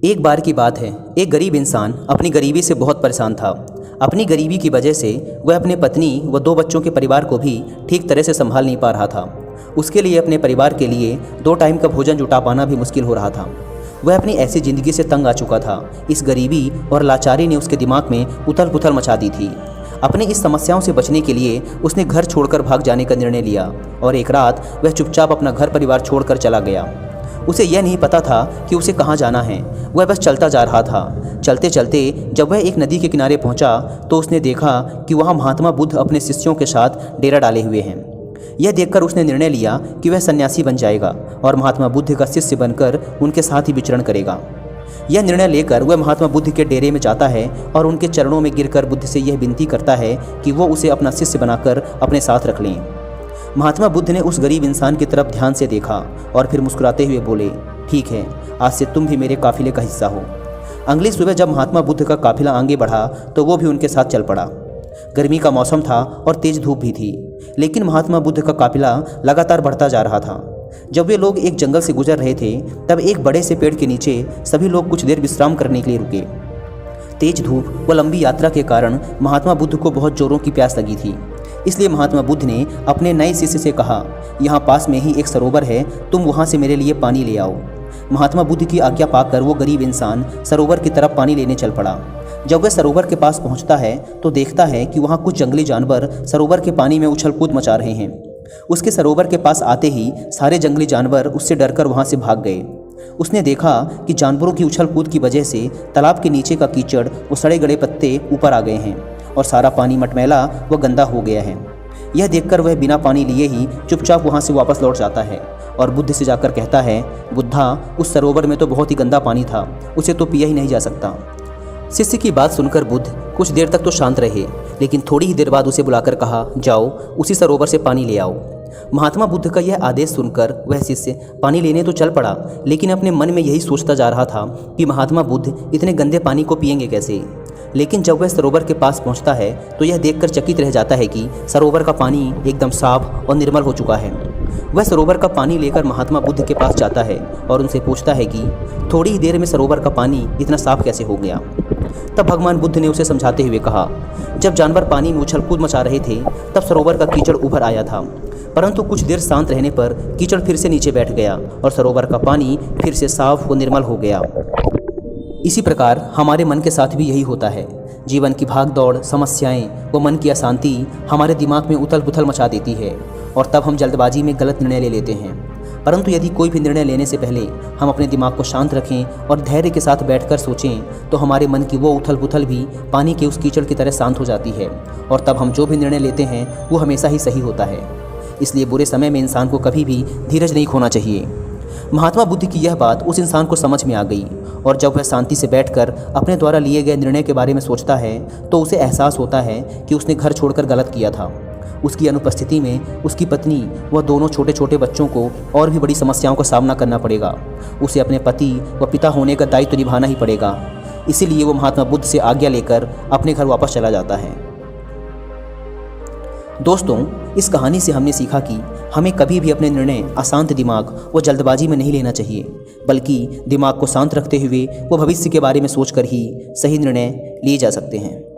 एक बार की बात है, एक गरीब इंसान अपनी गरीबी से बहुत परेशान था। अपनी गरीबी की वजह से वह अपने पत्नी व 2 बच्चों के परिवार को भी ठीक तरह से संभाल नहीं पा रहा था। उसके लिए अपने परिवार के लिए 2 टाइम का भोजन जुटा पाना भी मुश्किल हो रहा था। वह अपनी ऐसी ज़िंदगी से तंग आ चुका था। इस गरीबी और लाचारी ने उसके दिमाग में उथल पुथल मचा दी थी। अपनी इस समस्याओं से बचने के लिए उसने घर छोड़कर भाग जाने का निर्णय लिया और एक रात वह चुपचाप अपना घर परिवार छोड़कर चला गया। उसे यह नहीं पता था कि उसे कहाँ जाना है। वह बस चलता जा रहा था। चलते चलते जब वह एक नदी के किनारे पहुंचा तो उसने देखा कि वहाँ महात्मा बुद्ध अपने शिष्यों के साथ डेरा डाले हुए हैं। यह देखकर उसने निर्णय लिया कि वह सन्यासी बन जाएगा और महात्मा बुद्ध का शिष्य बनकर उनके साथ ही विचरण करेगा। यह निर्णय लेकर वह महात्मा बुद्ध के डेरे में जाता है और उनके चरणों में गिरकर बुद्ध से यह विनती करता है कि वो उसे अपना शिष्य बनाकर अपने साथ रख लें। महात्मा बुद्ध ने उस गरीब इंसान की तरफ ध्यान से देखा और फिर मुस्कुराते हुए बोले, ठीक है, आज से तुम भी मेरे काफिले का हिस्सा हो। अगली सुबह जब महात्मा बुद्ध का काफिला आगे बढ़ा तो वो भी उनके साथ चल पड़ा। गर्मी का मौसम था और तेज धूप भी थी, लेकिन महात्मा बुद्ध का काफिला लगातार बढ़ता जा रहा था। जब वे लोग एक जंगल से गुजर रहे थे तब एक बड़े से पेड़ के नीचे सभी लोग कुछ देर विश्राम करने के लिए रुके। तेज धूप व लंबी यात्रा के कारण महात्मा बुद्ध को बहुत जोरों की प्यास लगी थी। इसलिए महात्मा बुद्ध ने अपने नए शिष्य से कहा, यहाँ पास में ही एक सरोवर है, तुम वहाँ से मेरे लिए पानी ले आओ। महात्मा बुद्ध की आज्ञा पाकर वो गरीब इंसान सरोवर की तरफ पानी लेने चल पड़ा। जब वह सरोवर के पास पहुँचता है तो देखता है कि वहाँ कुछ जंगली जानवर सरोवर के पानी में उछल कूद मचा रहे हैं। उसके सरोवर के पास आते ही सारे जंगली जानवर उससे डरकर वहाँ से भाग गए। उसने देखा कि जानवरों की उछल कूद की वजह से तालाब के नीचे का कीचड़ व सड़े गड़े पत्ते ऊपर आ गए हैं और सारा पानी मटमैला व गंदा हो गया है। यह देखकर वह बिना पानी लिए ही चुपचाप वहाँ से वापस लौट जाता है और बुद्ध से जाकर कहता है, बुद्धा, उस सरोवर में तो बहुत ही गंदा पानी था, उसे तो पिया ही नहीं जा सकता। शिष्य की बात सुनकर बुद्ध कुछ देर तक तो शांत रहे, लेकिन थोड़ी ही देर बाद उसे बुलाकर कहा, जाओ उसी सरोवर से पानी ले आओ। महात्मा बुद्ध का यह आदेश सुनकर वह शिष्य पानी लेने तो चल पड़ा, लेकिन अपने मन में यही सोचता जा रहा था कि महात्मा बुद्ध इतने गंदे पानी को पिएंगे कैसे। लेकिन जब वह सरोवर के पास पहुंचता है तो यह देखकर चकित रह जाता है कि सरोवर का पानी एकदम साफ और निर्मल हो चुका है। वह सरोवर का पानी लेकर महात्मा बुद्ध के पास जाता है और उनसे पूछता है कि थोड़ी ही देर में सरोवर का पानी इतना साफ कैसे हो गया। तब भगवान बुद्ध ने उसे समझाते हुए कहा, जब जानवर पानी में उछल कूद मचा रहे थे तब सरोवर का कीचड़ उभर आया था, परंतु कुछ देर शांत रहने पर कीचड़ फिर से नीचे बैठ गया और सरोवर का पानी फिर से साफ व निर्मल हो गया। इसी प्रकार हमारे मन के साथ भी यही होता है। जीवन की भाग दौड़, समस्याएं व मन की अशांति हमारे दिमाग में उथल पुथल मचा देती है और तब हम जल्दबाजी में गलत निर्णय ले लेते हैं। परंतु यदि कोई भी निर्णय लेने से पहले हम अपने दिमाग को शांत रखें और धैर्य के साथ बैठकर सोचें तो हमारे मन की वो उथल पुथल भी पानी के उस कीचड़ की तरह शांत हो जाती है और तब हम जो भी निर्णय लेते हैं वो हमेशा ही सही होता है। इसलिए बुरे समय में इंसान को कभी भी धीरज नहीं खोना चाहिए। महात्मा बुद्ध की यह बात उस इंसान को समझ में आ गई और जब वह शांति से बैठकर अपने द्वारा लिए गए निर्णय के बारे में सोचता है तो उसे एहसास होता है कि उसने घर छोड़कर गलत किया था। उसकी अनुपस्थिति में उसकी पत्नी व दोनों छोटे छोटे बच्चों को और भी बड़ी समस्याओं का सामना करना पड़ेगा। उसे अपने पति व पिता होने का दायित्व निभाना ही पड़ेगा। इसीलिए वो महात्मा बुद्ध से आज्ञा लेकर अपने घर वापस चला जाता है। दोस्तों, इस कहानी से हमने सीखा कि हमें कभी भी अपने निर्णय अशांत दिमाग व जल्दबाजी में नहीं लेना चाहिए, बल्कि दिमाग को शांत रखते हुए वो भविष्य के बारे में सोचकर ही सही निर्णय लिए जा सकते हैं।